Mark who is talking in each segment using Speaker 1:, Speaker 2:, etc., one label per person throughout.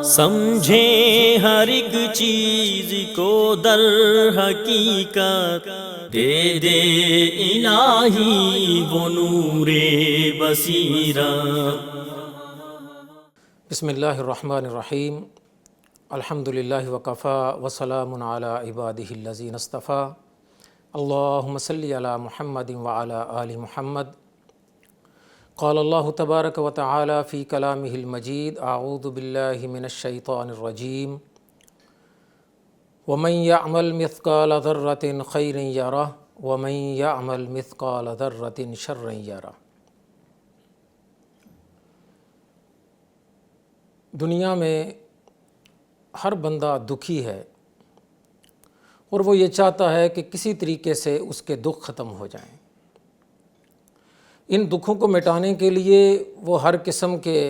Speaker 1: سمجھیں ہر ایک چیز کو در حقیقت، دے دے الہی وہ نور بصیرت۔
Speaker 2: بسم اللہ الرحمن الرحیم، الحمدللہ وکفی وسلام علی عبادہ الذین اصطفی، اللہم صلی علی محمد وعلی آل محمد۔ قال اللہ تبارک و تعالی فی کلامہ المجید، اعوذ باللہ من الشیطان الرجیم، ومن یعمل مثقال ذرۃ خیرا یرہ ومن یعمل مثقال ذرۃ شرا یرہ۔ دنیا میں ہر بندہ دکھی ہے اور وہ یہ چاہتا ہے کہ کسی طریقے سے اس کے دکھ ختم ہو جائیں۔ ان دکھوں کو مٹانے کے لیے وہ ہر قسم کے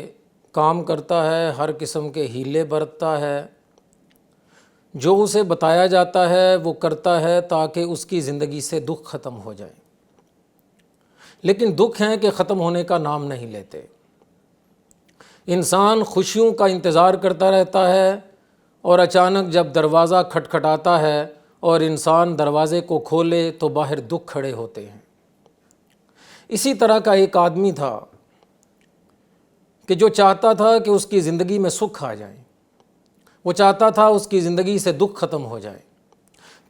Speaker 2: کام کرتا ہے، ہر قسم کے ہیلے برتتا ہے، جو اسے بتایا جاتا ہے وہ کرتا ہے تاکہ اس کی زندگی سے دکھ ختم ہو جائے، لیکن دکھ ہیں کہ ختم ہونے کا نام نہیں لیتے۔ انسان خوشیوں کا انتظار کرتا رہتا ہے اور اچانک جب دروازہ کھٹکھٹاتا ہے اور انسان دروازے کو کھولے تو باہر دکھ کھڑے ہوتے ہیں۔ اسی طرح کا ایک آدمی تھا کہ جو چاہتا تھا کہ اس کی زندگی میں سکھ آ جائے، وہ چاہتا تھا اس کی زندگی سے دکھ ختم ہو جائے،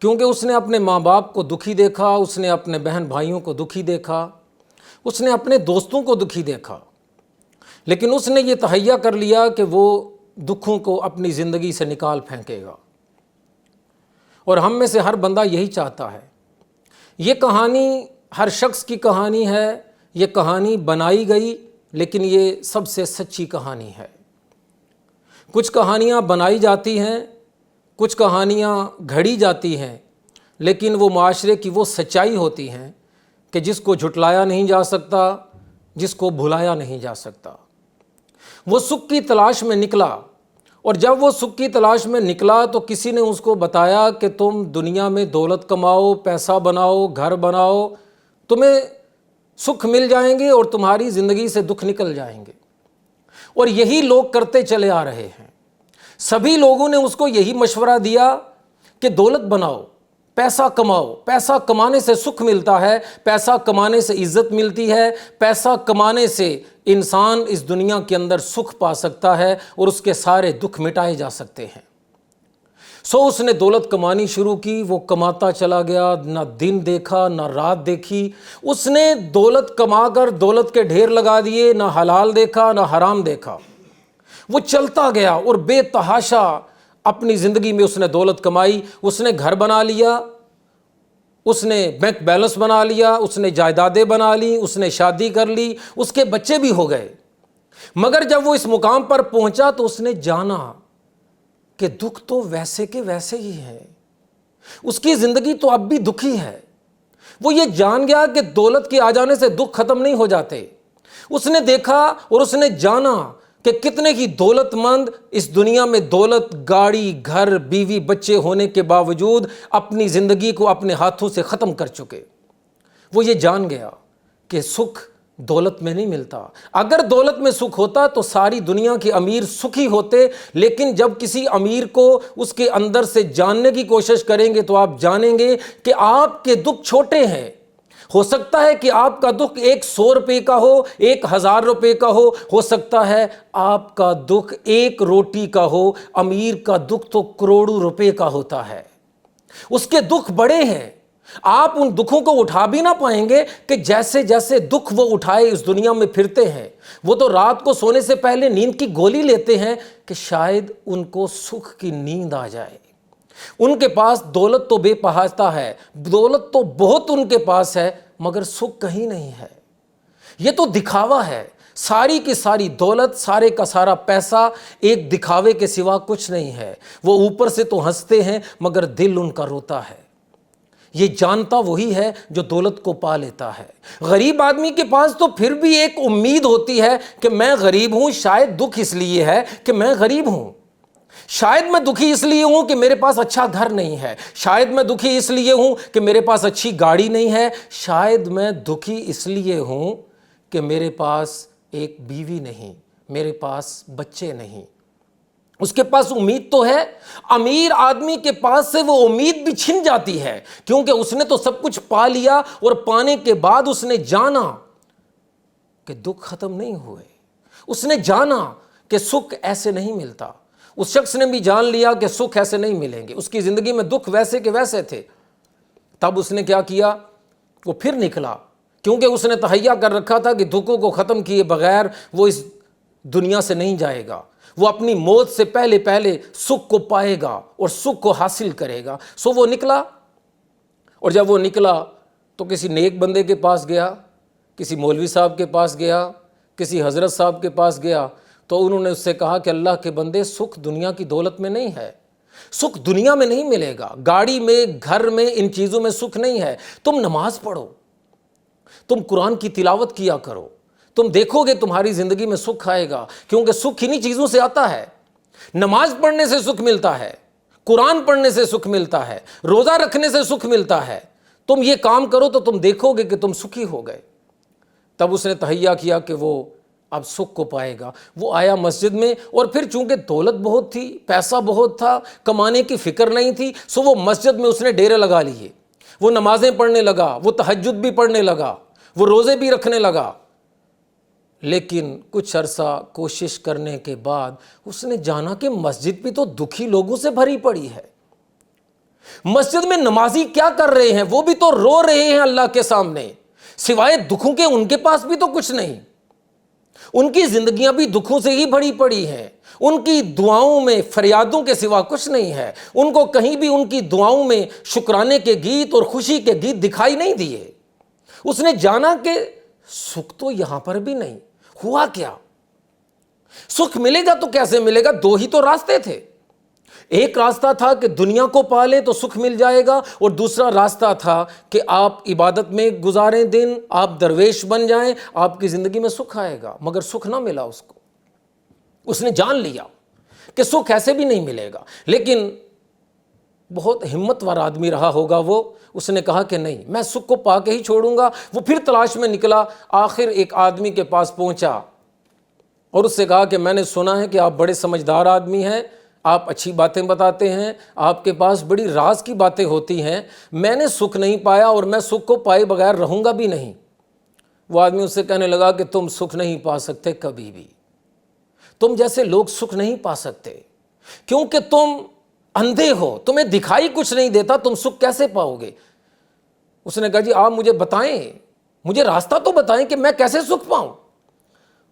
Speaker 2: کیونکہ اس نے اپنے ماں باپ کو دکھی دیکھا، اس نے اپنے بہن بھائیوں کو دکھی دیکھا، اس نے اپنے دوستوں کو دکھی دیکھا، لیکن اس نے یہ تہیہ کر لیا کہ وہ دکھوں کو اپنی زندگی سے نکال پھینکے گا۔ اور ہم میں سے ہر بندہ یہی چاہتا ہے۔ یہ کہانی ہر شخص کی کہانی ہے، یہ کہانی بنائی گئی لیکن یہ سب سے سچی کہانی ہے۔ کچھ کہانیاں بنائی جاتی ہیں، کچھ کہانیاں گھڑی جاتی ہیں، لیکن وہ معاشرے کی وہ سچائی ہوتی ہیں کہ جس کو جھٹلایا نہیں جا سکتا، جس کو بھلایا نہیں جا سکتا۔ وہ سکھ کی تلاش میں نکلا، اور جب وہ سکھ کی تلاش میں نکلا تو کسی نے اس کو بتایا کہ تم دنیا میں دولت کماؤ، پیسہ بناؤ، گھر بناؤ، تمہیں سکھ مل جائیں گے اور تمہاری زندگی سے دکھ نکل جائیں گے۔ اور یہی لوگ کرتے چلے آ رہے ہیں۔ سبھی لوگوں نے اس کو یہی مشورہ دیا کہ دولت بناؤ، پیسہ کماؤ، پیسہ کمانے سے سکھ ملتا ہے، پیسہ کمانے سے عزت ملتی ہے، پیسہ کمانے سے انسان اس دنیا کے اندر سکھ پا سکتا ہے اور اس کے سارے دکھ مٹائے جا سکتے ہیں۔ اس نے دولت کمانی شروع کی، وہ کماتا چلا گیا، نہ دن دیکھا نہ رات دیکھی۔ اس نے دولت کما کر دولت کے ڈھیر لگا دیے، نہ حلال دیکھا نہ حرام دیکھا۔ وہ چلتا گیا اور بے تحاشا اپنی زندگی میں اس نے دولت کمائی، اس نے گھر بنا لیا، اس نے بینک بیلنس بنا لیا، اس نے جائیدادیں بنا لی، اس نے شادی کر لی، اس کے بچے بھی ہو گئے۔ مگر جب وہ اس مقام پر پہنچا تو اس نے جانا کہ دکھ تو ویسے کے ویسے ہی ہے، اس کی زندگی تو اب بھی دکھی ہے۔ وہ یہ جان گیا کہ دولت کے آ جانے سے دکھ ختم نہیں ہو جاتے۔ اس نے دیکھا اور اس نے جانا کہ کتنے ہی دولت مند اس دنیا میں دولت، گاڑی، گھر، بیوی، بچے ہونے کے باوجود اپنی زندگی کو اپنے ہاتھوں سے ختم کر چکے۔ وہ یہ جان گیا کہ سکھ دولت میں نہیں ملتا۔ اگر دولت میں سکھ ہوتا تو ساری دنیا کے امیر سکھی ہوتے، لیکن جب کسی امیر کو اس کے اندر سے جاننے کی کوشش کریں گے تو آپ جانیں گے کہ آپ کے دکھ چھوٹے ہیں۔ ہو سکتا ہے کہ آپ کا دکھ 100 روپے کا ہو، 1000 روپے کا ہو سکتا ہے آپ کا دکھ 1 روٹی کا ہو۔ امیر کا دکھ تو کروڑوں روپے کا ہوتا ہے، اس کے دکھ بڑے ہیں۔ آپ ان دکھوں کو اٹھا بھی نہ پائیں گے کہ جیسے جیسے دکھ وہ اٹھائے اس دنیا میں پھرتے ہیں۔ وہ تو رات کو سونے سے پہلے نیند کی گولی لیتے ہیں کہ شاید ان کو سکھ کی نیند آ جائے۔ ان کے پاس دولت تو بے پہاستہ ہے، دولت تو بہت ان کے پاس ہے، مگر سکھ کہیں نہیں ہے۔ یہ تو دکھاوا ہے۔ ساری کی ساری دولت، سارے کا سارا پیسہ ایک دکھاوے کے سوا کچھ نہیں ہے۔ وہ اوپر سے تو ہنستے ہیں مگر دل ان کا روتا ہے۔ یہ جانتا وہی ہے جو دولت کو پا لیتا ہے۔ غریب آدمی کے پاس تو پھر بھی ایک امید ہوتی ہے کہ میں غریب ہوں، شاید دکھ اس لیے ہے کہ میں غریب ہوں، شاید میں دکھی اس لیے ہوں کہ میرے پاس اچھا گھر نہیں ہے، شاید میں دکھی اس لیے ہوں کہ میرے پاس اچھی گاڑی نہیں ہے، شاید میں دکھی اس لیے ہوں کہ میرے پاس ایک بیوی نہیں، میرے پاس بچے نہیں۔ اس کے پاس امید تو ہے. امیر آدمی کے پاس سے وہ امید بھی چھن جاتی ہے، کیونکہ اس نے تو سب کچھ پا لیا، اور پانے کے بعد اس نے جانا کہ دکھ ختم نہیں ہوئے. اس نے جانا کہ سکھ ایسے نہیں ملتا. اس شخص نے بھی جان لیا کہ سکھ ایسے نہیں ملیں گے. اس کی زندگی میں دکھ ویسے کے ویسے تھے. تب اس نے کیا کیا؟ وہ پھر نکلا، کیونکہ اس نے تہیا کر رکھا تھا کہ دکھوں کو ختم کیے بغیر وہ اس دنیا سے نہیں جائے گا. وہ اپنی موت سے پہلے پہلے سکھ کو پائے گا اور سکھ کو حاصل کرے گا. سو وہ نکلا، اور جب وہ نکلا تو کسی نیک بندے کے پاس گیا، کسی مولوی صاحب کے پاس گیا، کسی حضرت صاحب کے پاس گیا. تو انہوں نے اس سے کہا کہ اللہ کے بندے، سکھ دنیا کی دولت میں نہیں ہے، سکھ دنیا میں نہیں ملے گا، گاڑی میں، گھر میں، ان چیزوں میں سکھ نہیں ہے. تم نماز پڑھو، تم قرآن کی تلاوت کیا کرو، تم دیکھو گے تمہاری زندگی میں سکھ آئے گا، کیونکہ سکھ انہی چیزوں سے آتا ہے. نماز پڑھنے سے سکھ ملتا ہے، قرآن پڑھنے سے سکھ ملتا ہے، روزہ رکھنے سے سکھ ملتا ہے. تم یہ کام کرو تو تم دیکھو گے کہ تم سکھی ہو گئے. تب اس نے تہیا کیا کہ وہ اب سکھ کو پائے گا. وہ آیا مسجد میں، اور پھر چونکہ دولت بہت تھی، پیسہ بہت تھا، کمانے کی فکر نہیں تھی، سو وہ مسجد میں اس نے ڈیرے لگا لیے. وہ نمازیں پڑھنے لگا، وہ تہجد بھی پڑھنے لگا، وہ روزے بھی رکھنے لگا. لیکن کچھ عرصہ کوشش کرنے کے بعد اس نے جانا کہ مسجد بھی تو دکھی لوگوں سے بھری پڑی ہے. مسجد میں نمازی کیا کر رہے ہیں؟ وہ بھی تو رو رہے ہیں اللہ کے سامنے، سوائے دکھوں کے ان کے پاس بھی تو کچھ نہیں. ان کی زندگیاں بھی دکھوں سے ہی بھری پڑی ہیں. ان کی دعاؤں میں فریادوں کے سوا کچھ نہیں ہے. ان کو کہیں بھی ان کی دعاؤں میں شکرانے کے گیت اور خوشی کے گیت دکھائی نہیں دیے. اس نے جانا کہ سکھ تو یہاں پر بھی نہیں. ہوا کیا؟ سکھ ملے گا تو کیسے ملے گا؟ دو ہی تو راستے تھے. ایک راستہ تھا کہ دنیا کو پالیں تو سکھ مل جائے گا، اور دوسرا راستہ تھا کہ آپ عبادت میں گزاریں دن، آپ درویش بن جائیں، آپ کی زندگی میں سکھ آئے گا. مگر سکھ نہ ملا اس کو. اس نے جان لیا کہ سکھ ایسے بھی نہیں ملے گا. لیکن بہت ہمت وار آدمی رہا ہوگا وہ. اس نے کہا کہ نہیں، میں سکھ کو پا کے ہی چھوڑوں گا. وہ پھر تلاش میں نکلا. آخر ایک آدمی کے پاس پہنچا اور اس سے کہا کہ میں نے سنا ہے کہ آپ بڑے سمجھدار آدمی ہیں، آپ اچھی باتیں بتاتے ہیں، آپ کے پاس بڑی راز کی باتیں ہوتی ہیں. میں نے سکھ نہیں پایا، اور میں سکھ کو پائے بغیر رہوں گا بھی نہیں. وہ آدمی اس سے کہنے لگا کہ تم سکھ نہیں پا سکتے کبھی بھی. تم جیسے لوگ سکھ نہیں پا سکتے، کیونکہ تم اندھے ہو، تمہیں دکھائی کچھ نہیں دیتا، تم سکھ کیسے پاؤ گے؟ اس نے کہا جی آپ مجھے بتائیں، مجھے راستہ تو بتائیں کہ میں کیسے سکھ پاؤں.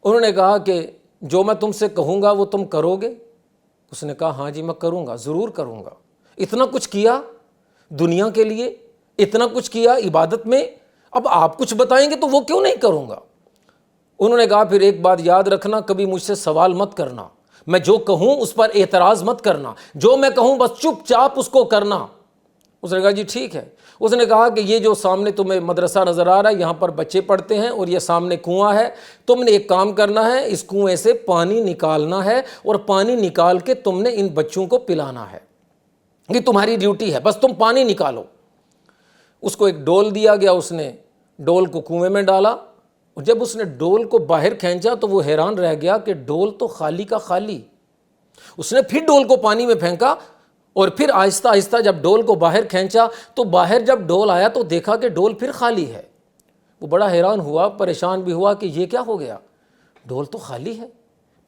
Speaker 2: انہوں نے کہا کہ جو میں تم سے کہوں گا وہ تم کرو گے؟ اس نے کہا ہاں جی میں کروں گا، ضرور کروں گا. اتنا کچھ کیا دنیا کے لیے، اتنا کچھ کیا عبادت میں، اب آپ کچھ بتائیں گے تو وہ کیوں نہیں کروں گا. انہوں نے کہا پھر ایک بات یاد رکھنا، کبھی مجھ سے سوال مت کرنا، میں جو کہوں اس پر اعتراض مت کرنا، جو میں کہوں بس چپ چاپ اس کو کرنا. اس نے کہا جی ٹھیک ہے. اس نے کہا کہ یہ جو سامنے تمہیں مدرسہ نظر آ رہا ہے، یہاں پر بچے پڑھتے ہیں، اور یہ سامنے کنواں ہے. تم نے ایک کام کرنا ہے، اس کنویں سے پانی نکالنا ہے، اور پانی نکال کے تم نے ان بچوں کو پلانا ہے. یہ تمہاری ڈیوٹی ہے، بس تم پانی نکالو. اس کو ایک ڈول دیا گیا. اس نے ڈول کو کنویں میں ڈالا، اور جب اس نے ڈول کو باہر کھینچا تو وہ حیران رہ گیا کہ ڈول تو خالی کا خالی. اس نے پھر ڈول کو پانی میں پھینکا، اور پھر آہستہ آہستہ جب ڈول کو باہر کھینچا تو باہر جب ڈول آیا تو دیکھا کہ ڈول پھر خالی ہے. وہ بڑا حیران ہوا، پریشان بھی ہوا کہ یہ کیا ہو گیا، ڈول تو خالی ہے،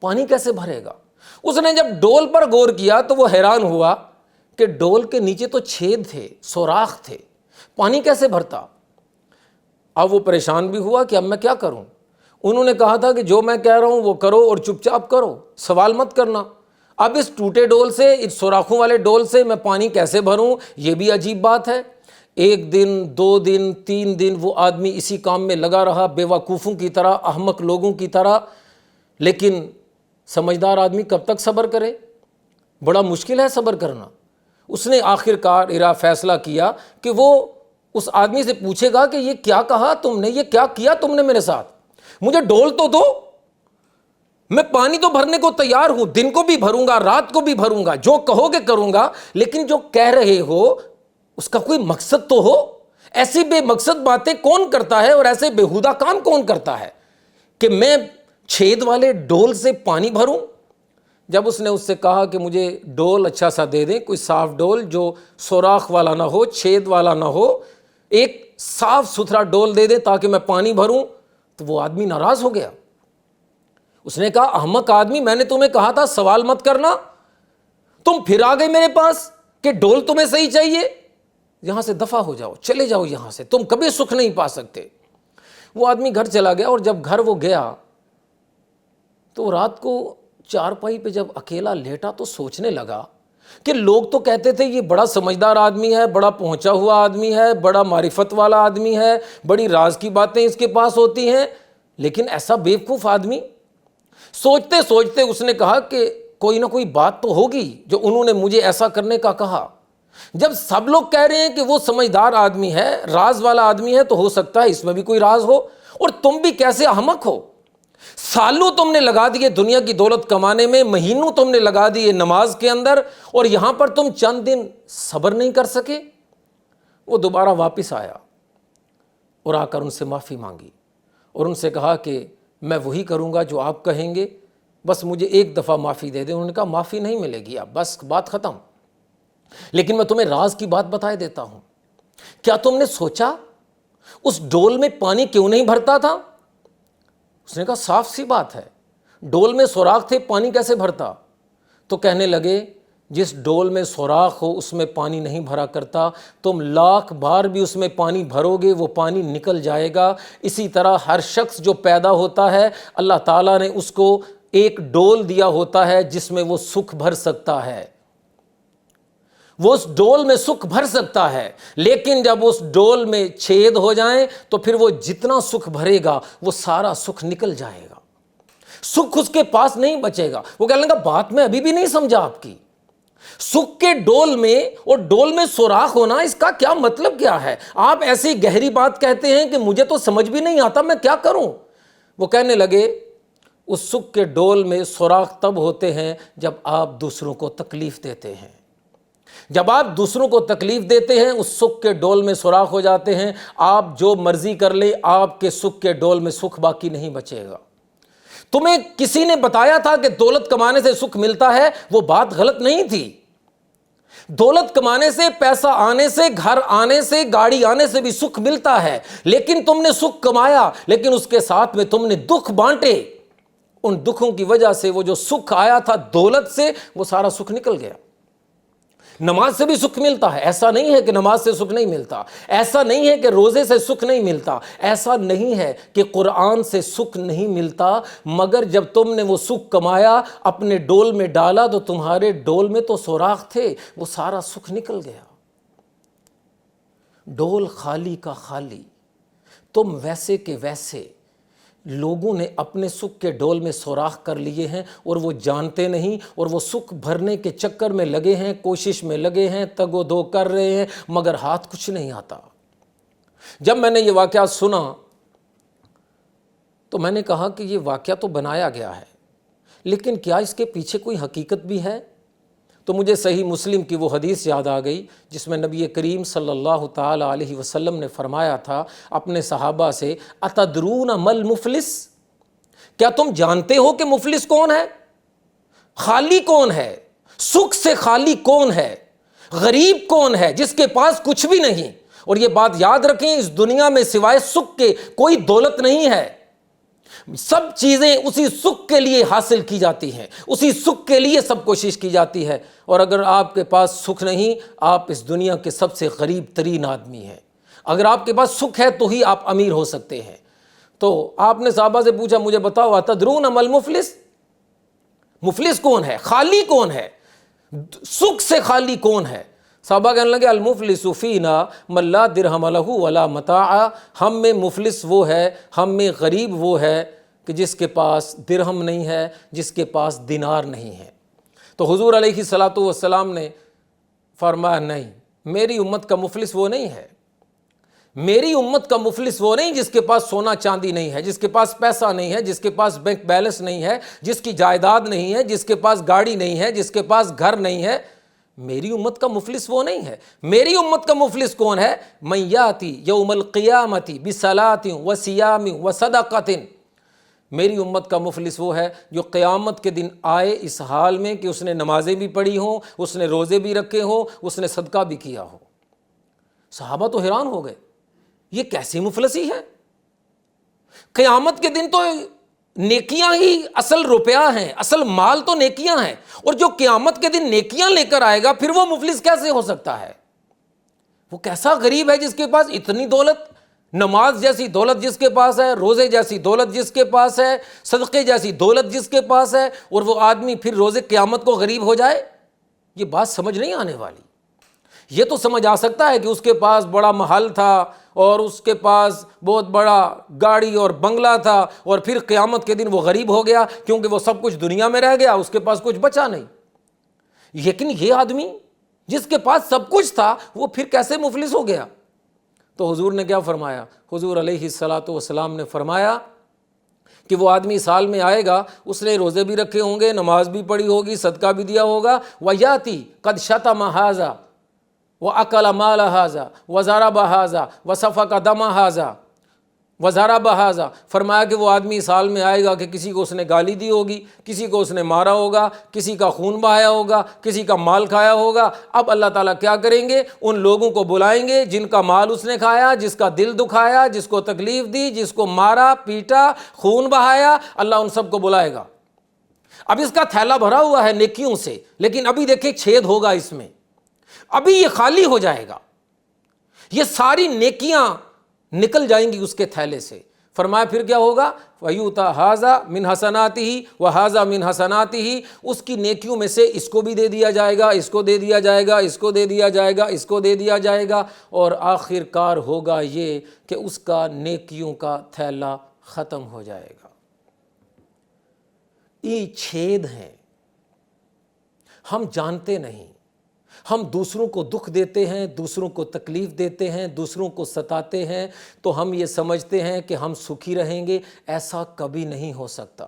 Speaker 2: پانی کیسے بھرے گا. اس نے جب ڈول پر غور کیا تو وہ حیران ہوا کہ ڈول کے نیچے تو چھید تھے، سوراخ تھے، پانی کیسے بھرتا. اب وہ پریشان بھی ہوا کہ اب میں کیا کروں. انہوں نے کہا تھا کہ جو میں کہہ رہا ہوں وہ کرو اور چپ چاپ کرو، سوال مت کرنا. اب اس ٹوٹے ڈول سے، اس سوراخوں والے ڈول سے میں پانی کیسے بھروں، یہ بھی عجیب بات ہے. ایک دن، 2 دن، 3 دن وہ آدمی اسی کام میں لگا رہا، بے وقوفوں کی طرح، احمق لوگوں کی طرح. لیکن سمجھدار آدمی کب تک صبر کرے؟ بڑا مشکل ہے صبر کرنا. اس نے آخر کار فیصلہ کیا کہ وہ اس آدمی سے پوچھے گا کہ یہ کیا کہا تم نے، یہ کیا کیا تم نے میرے ساتھ، مجھے ڈول تو دو، میں پانی تو بھرنے کو تیار ہوں، دن کو بھی بھروں گا، رات کو بھی بھروں گا، جو کہو گے کروں گا، لیکن جو کہہ رہے ہو اس کا کوئی مقصد تو ہو. ایسی بے مقصد باتیں کون کرتا ہے اور ایسے بےہودہ کام کون کرتا ہے کہ میں چھید والے ڈول سے پانی بھروں. جب اس نے اس سے کہا کہ مجھے ڈول اچھا سا دے دیں، کوئی صاف ڈول جو سوراخ والا نہ ہو، چھید والا نہ ہو، ایک صاف ستھرا ڈول دے دیں تاکہ میں پانی بھروں، تو وہ آدمی ناراض ہو گیا۔ اس نے کہا احمق آدمی، میں نے تمہیں کہا تھا سوال مت کرنا، تم پھر آ گئے میرے پاس کہ ڈول تمہیں صحیح چاہیے، یہاں سے دفع ہو جاؤ، چلے جاؤ یہاں سے، تم کبھی سکھ نہیں پا سکتے۔ وہ آدمی گھر چلا گیا، اور جب گھر وہ گیا تو رات کو چارپائی پہ جب اکیلا لیٹا تو سوچنے لگا کہ لوگ تو کہتے تھے یہ بڑا سمجھدار آدمی ہے، بڑا پہنچا ہوا آدمی ہے، بڑا معرفت والا آدمی ہے، بڑی راز کی باتیں اس کے پاس ہوتی ہیں، لیکن ایسا بیوقوف آدمی۔ سوچتے سوچتے اس نے کہا کہ کوئی نہ کوئی بات تو ہوگی جو انہوں نے مجھے ایسا کرنے کا کہا۔ جب سب لوگ کہہ رہے ہیں کہ وہ سمجھدار آدمی ہے، راز والا آدمی ہے، تو ہو سکتا ہے اس میں بھی کوئی راز ہو، اور تم بھی کیسے احمق ہو، سالوں تم نے لگا دیے دنیا کی دولت کمانے میں، مہینوں تم نے لگا دیے نماز کے اندر، اور یہاں پر تم چند دن صبر نہیں کر سکے۔ وہ دوبارہ واپس آیا اور آ کر ان سے معافی مانگی اور ان سے کہا کہ میں وہی کروں گا جو آپ کہیں گے، بس مجھے ایک دفعہ معافی دے دیں۔ انہوں نے کہا معافی نہیں ملے گی، اب بس بات ختم، لیکن میں تمہیں راز کی بات بتائے دیتا ہوں۔ کیا تم نے سوچا اس ڈول میں پانی کیوں نہیں بھرتا تھا؟ اس نے کہا صاف سی بات ہے، ڈول میں سوراخ تھے، پانی کیسے بھرتا؟ تو کہنے لگے جس ڈول میں سوراخ ہو اس میں پانی نہیں بھرا کرتا، تم لاکھ بار بھی اس میں پانی بھرو گے وہ پانی نکل جائے گا۔ اسی طرح ہر شخص جو پیدا ہوتا ہے اللہ تعالیٰ نے اس کو ایک ڈول دیا ہوتا ہے جس میں وہ سکھ بھر سکتا ہے، وہ اس ڈول میں سکھ بھر سکتا ہے، لیکن جب اس ڈول میں چھید ہو جائیں تو پھر وہ جتنا سکھ بھرے گا وہ سارا سکھ نکل جائے گا، سکھ اس کے پاس نہیں بچے گا۔ وہ کہنے لگا بات میں ابھی بھی نہیں سمجھا آپ کی، سکھ کے ڈول میں اور ڈول میں سوراخ ہونا اس کا کیا مطلب کیا ہے؟ آپ ایسی گہری بات کہتے ہیں کہ مجھے تو سمجھ بھی نہیں آتا، میں کیا کروں؟ وہ کہنے لگے اس سکھ کے ڈول میں سوراخ تب ہوتے ہیں جب آپ دوسروں کو تکلیف دیتے ہیں، جب آپ دوسروں کو تکلیف دیتے ہیں اس سکھ کے ڈول میں سوراخ ہو جاتے ہیں۔ آپ جو مرضی کر لیں، آپ کے سکھ کے ڈول میں سکھ باقی نہیں بچے گا۔ تمہیں کسی نے بتایا تھا کہ دولت کمانے سے سکھ ملتا ہے، وہ بات غلط نہیں تھی۔ دولت کمانے سے، پیسہ آنے سے، گھر آنے سے، گاڑی آنے سے بھی سکھ ملتا ہے، لیکن تم نے سکھ کمایا لیکن اس کے ساتھ میں تم نے دکھ بانٹے، ان دکھوں کی وجہ سے وہ جو سکھ آیا تھا دولت سے وہ سارا سکھ نکل گیا۔ نماز سے بھی سکھ ملتا ہے، ایسا نہیں ہے کہ نماز سے سکھ نہیں ملتا، ایسا نہیں ہے کہ روزے سے سکھ نہیں ملتا، ایسا نہیں ہے کہ قرآن سے سکھ نہیں ملتا، مگر جب تم نے وہ سکھ کمایا اپنے ڈول میں ڈالا تو تمہارے ڈول میں تو سوراخ تھے، وہ سارا سکھ نکل گیا۔ ڈول خالی کا خالی، تم ویسے کے ویسے، لوگوں نے اپنے سکھ کے ڈول میں سوراخ کر لیے ہیں اور وہ جانتے نہیں، اور وہ سکھ بھرنے کے چکر میں لگے ہیں، کوشش میں لگے ہیں، تگ و دو کر رہے ہیں، مگر ہاتھ کچھ نہیں آتا۔ جب میں نے یہ واقعہ سنا تو میں نے کہا کہ یہ واقعہ تو بنایا گیا ہے، لیکن کیا اس کے پیچھے کوئی حقیقت بھی ہے؟ تو مجھے صحیح مسلم کی وہ حدیث یاد آ گئی جس میں نبی کریم صلی اللہ تعالی علیہ وسلم نے فرمایا تھا اپنے صحابہ سے، اتدرون مل مفلس، کیا تم جانتے ہو کہ مفلس کون ہے؟ خالی کون ہے؟ سکھ سے خالی کون ہے؟ غریب کون ہے جس کے پاس کچھ بھی نہیں؟ اور یہ بات یاد رکھیں، اس دنیا میں سوائے سکھ کے کوئی دولت نہیں ہے، سب چیزیں اسی سکھ کے لیے حاصل کی جاتی ہیں، اسی سکھ کے لیے سب کوشش کی جاتی ہے، اور اگر آپ کے پاس سکھ نہیں، آپ اس دنیا کے سب سے غریب ترین آدمی ہیں۔ اگر آپ کے پاس سکھ ہے تو ہی آپ امیر ہو سکتے ہیں۔ تو آپ نے صحابہ سے پوچھا مجھے بتاؤ اتدرون مل مفلس، مفلس کون ہے، خالی کون ہے، سکھ سے خالی کون ہے؟ صحابہ کہنے لگے المفلس فینا من لا درہم لہ ولا متاع، ہم میں مفلس وہ ہے، ہم میں غریب وہ ہے کہ جس کے پاس درہم نہیں ہے، جس کے پاس دینار نہیں ہے۔ تو حضور علیہ الصلوۃ والسلام نے فرمایا نہیں، میری امت کا مفلس وہ نہیں ہے، میری امت کا مفلس وہ نہیں جس کے پاس سونا چاندی نہیں ہے، جس کے پاس پیسہ نہیں ہے، جس کے پاس بینک بیلنس نہیں ہے، جس کی جائیداد نہیں ہے، جس کے پاس گاڑی نہیں ہے، جس کے پاس گھر نہیں ہے، میری امت کا مفلس وہ نہیں ہے۔ میری امت کا مفلس کون ہے؟ من یاتی یوم القیامت بصلاۃ وصیام وصدقۃ، میری امت کا مفلس وہ ہے جو قیامت کے دن آئے اس حال میں کہ اس نے نمازیں بھی پڑھی ہوں، اس نے روزے بھی رکھے ہوں، اس نے صدقہ بھی کیا ہو۔ صحابہ تو حیران ہو گئے، یہ کیسی مفلسی ہے؟ قیامت کے دن تو نیکیاں ہی اصل روپیہ ہیں، اصل مال تو نیکیاں ہیں، اور جو قیامت کے دن نیکیاں لے کر آئے گا پھر وہ مفلس کیسے ہو سکتا ہے؟ وہ کیسا غریب ہے جس کے پاس اتنی دولت، نماز جیسی دولت جس کے پاس ہے، روزے جیسی دولت جس کے پاس ہے، صدقے جیسی دولت جس کے پاس ہے، اور وہ آدمی پھر روز قیامت کو غریب ہو جائے؟ یہ بات سمجھ نہیں آنے والی۔ یہ تو سمجھ آ سکتا ہے کہ اس کے پاس بڑا محل تھا اور اس کے پاس بہت بڑا گاڑی اور بنگلہ تھا، اور پھر قیامت کے دن وہ غریب ہو گیا کیونکہ وہ سب کچھ دنیا میں رہ گیا، اس کے پاس کچھ بچا نہیں۔ لیکن یہ آدمی جس کے پاس سب کچھ تھا وہ پھر کیسے مفلس ہو گیا؟ تو حضور نے کیا فرمایا؟ حضور علیہ الصلاۃ والسلام نے فرمایا کہ وہ آدمی سال میں آئے گا، اس نے روزے بھی رکھے ہوں گے، نماز بھی پڑھی ہوگی، صدقہ بھی دیا ہوگا، وَيَأْتِي قَدْ شَتَمَ هَذَا وَأَكَلَ مَالَ هَذَا وَضَرَبَ هَذَا وَسَفَكَ دَمَ هَذَا وَضَرَبَ هَذَا۔ فرمایا کہ وہ آدمی سال میں آئے گا کہ کسی کو اس نے گالی دی ہوگی، کسی کو اس نے مارا ہوگا، کسی کا خون بہایا ہوگا، کسی کا مال کھایا ہوگا۔ اب اللہ تعالیٰ کیا کریں گے؟ ان لوگوں کو بلائیں گے جن کا مال اس نے کھایا، جس کا دل دکھایا، جس کو تکلیف دی، جس کو مارا پیٹا، خون بہایا، اللہ ان سب کو بلائے گا۔ اب اس کا تھیلا بھرا ہوا ہے نیکیوں سے، لیکن ابھی دیکھیں چھید ہوگا اس میں، ابھی یہ خالی ہو جائے گا، یہ ساری نیکیاں نکل جائیں گی اس کے تھیلے سے۔ فرمایا پھر کیا ہوگا؟ وَيُؤْتَى هَذَا مِنْ حَسَنَاتِهِ وَهَذَا مِنْ حَسَنَاتِهِ، اس کی نیکیوں میں سے اس کو بھی دے دیا جائے گا، اس کو دے دیا جائے گا، اس کو دے دیا جائے گا، اس کو دے دیا جائے گا، اور آخر کار ہوگا یہ کہ اس کا نیکیوں کا تھیلا ختم ہو جائے گا۔ یہ چھید ہیں، ہم جانتے نہیں، ہم دوسروں کو دکھ دیتے ہیں، دوسروں کو تکلیف دیتے ہیں، دوسروں کو ستاتے ہیں، تو ہم یہ سمجھتے ہیں کہ ہم سکھی رہیں گے۔ ایسا کبھی نہیں ہو سکتا۔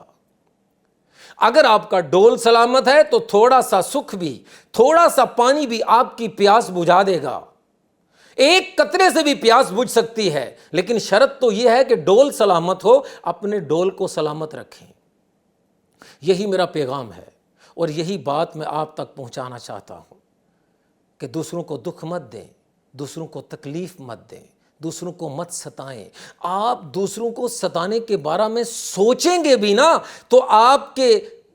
Speaker 2: اگر آپ کا ڈول سلامت ہے تو تھوڑا سا سکھ بھی، تھوڑا سا پانی بھی آپ کی پیاس بجھا دے گا، ایک قطرے سے بھی پیاس بجھ سکتی ہے، لیکن شرط تو یہ ہے کہ ڈول سلامت ہو، اپنے ڈول کو سلامت رکھیں۔ یہی میرا پیغام ہے، اور یہی بات میں آپ تک پہنچانا چاہتا ہوں کہ دوسروں کو دکھ مت دیں، دوسروں کو تکلیف مت دیں، دوسروں کو مت ستائیں۔ آپ دوسروں کو ستانے کے بارے میں سوچیں گے بھی نا تو آپ کے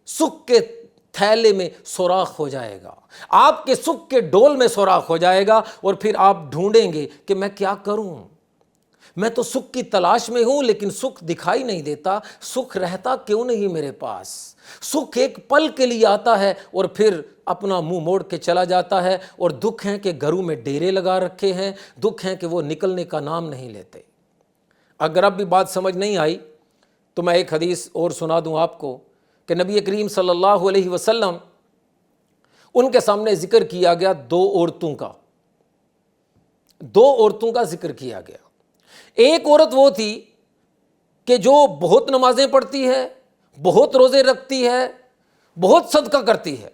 Speaker 2: سکھ کے تھیلے میں سوراخ ہو جائے گا، آپ کے سکھ کے ڈول میں سوراخ ہو جائے گا، اور پھر آپ ڈھونڈیں گے کہ میں کیا کروں، میں تو سکھ کی تلاش میں ہوں لیکن سکھ دکھائی نہیں دیتا، سکھ رہتا کیوں نہیں میرے پاس؟ سکھ ایک پل کے لیے آتا ہے اور پھر اپنا منہ موڑ کے چلا جاتا ہے، اور دکھ ہیں کہ گھروں میں ڈیرے لگا رکھے ہیں، دکھ ہیں کہ وہ نکلنے کا نام نہیں لیتے۔ اگر اب بھی بات سمجھ نہیں آئی تو میں ایک حدیث اور سنا دوں آپ کو کہ نبی کریم صلی اللہ علیہ وسلم ان کے سامنے ذکر کیا گیا دو عورتوں کا ذکر کیا گیا۔ ایک عورت وہ تھی کہ جو بہت نمازیں پڑھتی ہے، بہت روزے رکھتی ہے، بہت صدقہ کرتی ہے،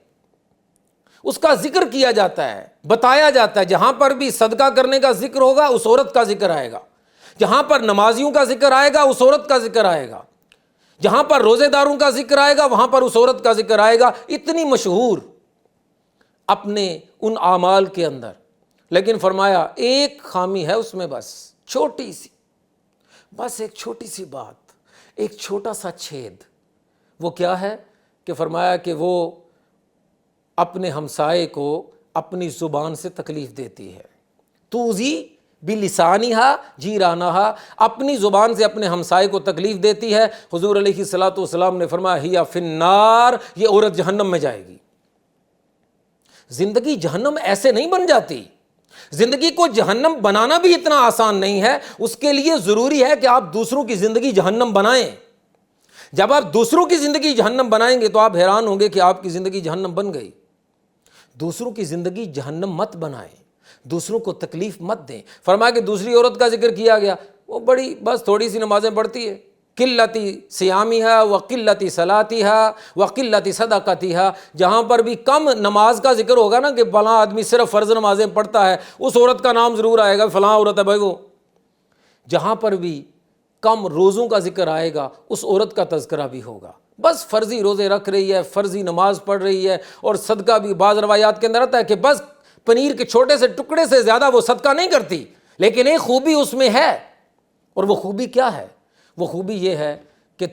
Speaker 2: اس کا ذکر کیا جاتا ہے، بتایا جاتا ہے، جہاں پر بھی صدقہ کرنے کا ذکر ہوگا اس عورت کا ذکر آئے گا، جہاں پر نمازیوں کا ذکر آئے گا اس عورت کا ذکر آئے گا، جہاں پر روزے داروں کا ذکر آئے گا وہاں پر اس عورت کا ذکر آئے گا۔ اتنی مشہور اپنے ان اعمال کے اندر، لیکن فرمایا ایک خامی ہے اس میں، بس چھوٹی سی، بس ایک چھوٹی سی بات، ایک چھوٹا سا چھید۔ وہ کیا ہے کہ فرمایا کہ وہ اپنے ہمسائے کو اپنی زبان سے تکلیف دیتی ہے۔ توزی بلسانہا جیرانہا، اپنی زبان سے اپنے ہمسائے کو تکلیف دیتی ہے۔ حضور علیہ الصلوۃ والسلام نے فرمایا ہی فی النار، یہ عورت جہنم میں جائے گی۔ زندگی جہنم ایسے نہیں بن جاتی، زندگی کو جہنم بنانا بھی اتنا آسان نہیں ہے، اس کے لیے ضروری ہے کہ آپ دوسروں کی زندگی جہنم بنائیں۔ جب آپ دوسروں کی زندگی جہنم بنائیں گے تو آپ حیران ہوں گے کہ آپ کی زندگی جہنم بن گئی۔ دوسروں کی زندگی جہنم مت بنائیں، دوسروں کو تکلیف مت دیں۔ فرمایا کہ دوسری عورت کا ذکر کیا گیا، وہ بڑی بس تھوڑی سی نمازیں پڑھتی ہے، قلتی صیامہا و قلتی صلاتہا و قلتی صدقتہا، جہاں پر بھی کم نماز کا ذکر ہوگا نا کہ فلاں آدمی صرف فرض نمازیں پڑھتا ہے، اس عورت کا نام ضرور آئے گا، فلاں عورت ہے بھائی وہ۔ جہاں پر بھی کم روزوں کا ذکر آئے گا اس عورت کا تذکرہ بھی ہوگا. بس فرضی روزے رکھ رہی ہے, فرضی نماز پڑھ رہی ہے, اور صدقہ بھی بعض روایات کے اندر آتا ہے کہ بس پنیر کے چھوٹے سے ٹکڑے سے زیادہ وہ صدقہ نہیں کرتی, لیکن ایک خوبی اس میں ہے. اور وہ خوبی کیا ہے؟ وہ خوبی یہ ہے کہ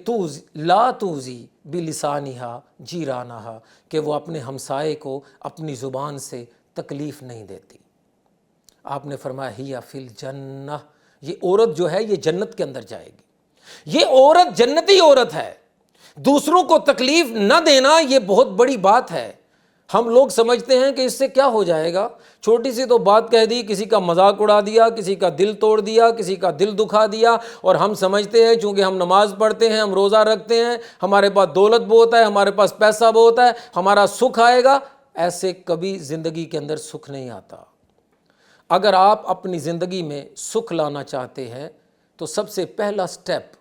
Speaker 2: لا توزی بلسانہا جیرانہا, کہ وہ اپنے ہمسائے کو اپنی زبان سے تکلیف نہیں دیتی. آپ نے فرمایا ہی فی الجنہ, یہ عورت جو ہے یہ جنت کے اندر جائے گی. یہ عورت جنتی عورت ہے. دوسروں کو تکلیف نہ دینا یہ بہت بڑی بات ہے. ہم لوگ سمجھتے ہیں کہ اس سے کیا ہو جائے گا, چھوٹی سی تو بات کہہ دی, کسی کا مذاق اڑا دیا, کسی کا دل توڑ دیا, کسی کا دل دکھا دیا, اور ہم سمجھتے ہیں چونکہ ہم نماز پڑھتے ہیں, ہم روزہ رکھتے ہیں, ہمارے پاس دولت بہت ہے, ہمارے پاس پیسہ بہت ہے, ہمارا سکھ آئے گا. ایسے کبھی زندگی کے اندر سکھ نہیں آتا. اگر آپ اپنی زندگی میں سکھ لانا چاہتے ہیں تو سب سے پہلا سٹیپ,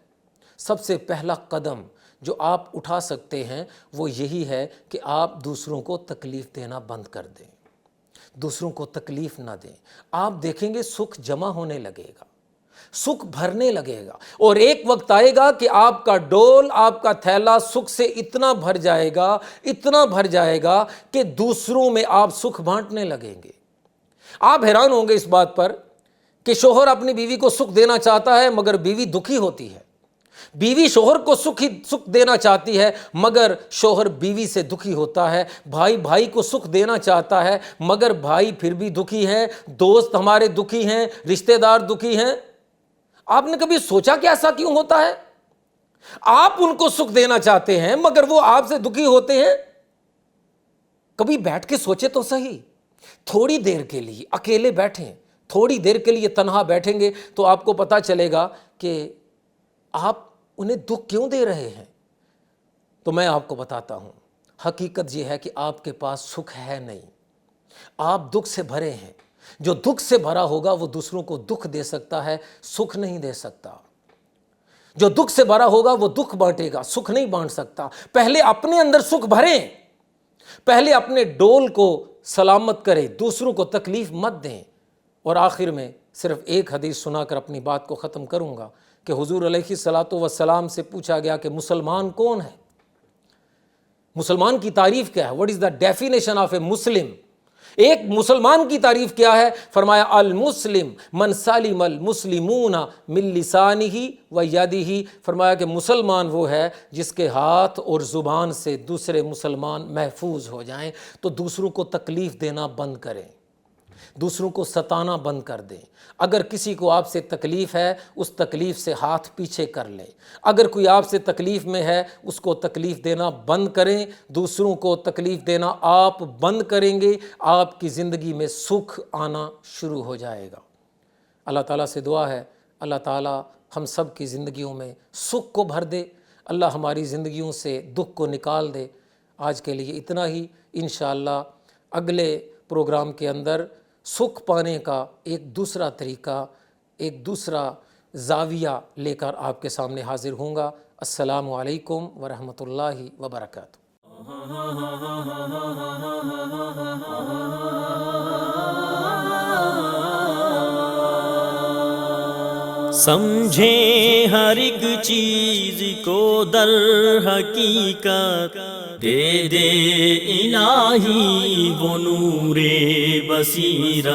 Speaker 2: سب سے پہلا قدم جو آپ اٹھا سکتے ہیں وہ یہی ہے کہ آپ دوسروں کو تکلیف دینا بند کر دیں, دوسروں کو تکلیف نہ دیں. آپ دیکھیں گے سکھ جمع ہونے لگے گا, سکھ بھرنے لگے گا, اور ایک وقت آئے گا کہ آپ کا ڈول, آپ کا تھیلا سکھ سے اتنا بھر جائے گا, اتنا بھر جائے گا کہ دوسروں میں آپ سکھ بانٹنے لگیں گے. آپ حیران ہوں گے اس بات پر کہ شوہر اپنی بیوی کو سکھ دینا چاہتا ہے مگر بیوی دکھی ہوتی ہے. بیوی شوہر کو سکھ دینا چاہتی ہے مگر شوہر بیوی سے دکھی ہوتا ہے. بھائی بھائی کو سکھ دینا چاہتا ہے مگر بھائی پھر بھی دکھی ہیں, دوست ہمارے دکھی ہیں, رشتہ دار دکھی ہیں. آپ نے کبھی سوچا کہ ایسا کیوں ہوتا ہے؟ آپ ان کو سکھ دینا چاہتے ہیں مگر وہ آپ سے دکھی ہوتے ہیں. کبھی بیٹھ کے سوچے تو صحیح, تھوڑی دیر کے لیے اکیلے بیٹھیں, تھوڑی دیر کے لیے تنہا بیٹھیں گے تو آپ کو پتہ چلے گا کہ آپ انہیں دکھ کیوں دے رہے ہیں. تو میں آپ کو بتاتا ہوں, حقیقت یہ ہے کہ آپ کے پاس سکھ ہے نہیں, آپ دکھ سے بھرے ہیں. جو دکھ سے بھرا ہوگا وہ دوسروں کو دکھ دے سکتا ہے, سکھ نہیں دے سکتا. جو دکھ سے بھرا ہوگا وہ دکھ بانٹے گا, سکھ نہیں بانٹ سکتا. پہلے اپنے اندر سکھ بھریں, پہلے اپنے ڈول کو سلامت کریں, دوسروں کو تکلیف مت دیں. اور آخر میں صرف ایک حدیث سنا کر اپنی بات کو ختم کروں گا کہ حضور علیہ الصلوۃ والسلام سے پوچھا گیا کہ مسلمان کون ہے, مسلمان کی تعریف کیا ہے, what is the definition of a Muslim. ایک مسلمان کی تعریف کیا ہے؟ فرمایا المسلم من سلم المسلمون من لسانہ و یدہ. فرمایا کہ مسلمان وہ ہے جس کے ہاتھ اور زبان سے دوسرے مسلمان محفوظ ہو جائیں. تو دوسروں کو تکلیف دینا بند کریں, دوسروں کو ستانا بند کر دیں. اگر کسی کو آپ سے تکلیف ہے اس تکلیف سے ہاتھ پیچھے کر لیں. اگر کوئی آپ سے تکلیف میں ہے اس کو تکلیف دینا بند کریں, دوسروں کو تکلیف دینا آپ بند کریں گے, آپ کی زندگی میں سکھ آنا شروع ہو جائے گا. اللہ تعالیٰ سے دعا ہے اللہ تعالیٰ ہم سب کی زندگیوں میں سکھ کو بھر دے, اللہ ہماری زندگیوں سے دکھ کو نکال دے. آج کے لیے اتنا ہی. انشاءاللہ اگلے پروگرام کے اندر سکھ پانے کا ایک دوسرا طریقہ, ایک دوسرا زاویہ لے کر آپ کے سامنے حاضر ہوں گا. السلام علیکم ورحمۃ اللہ وبرکاتہ.
Speaker 1: سمجھیں ہر ایک چیز کو در حقیقت, دے دے الہی وہ نور بصیرت.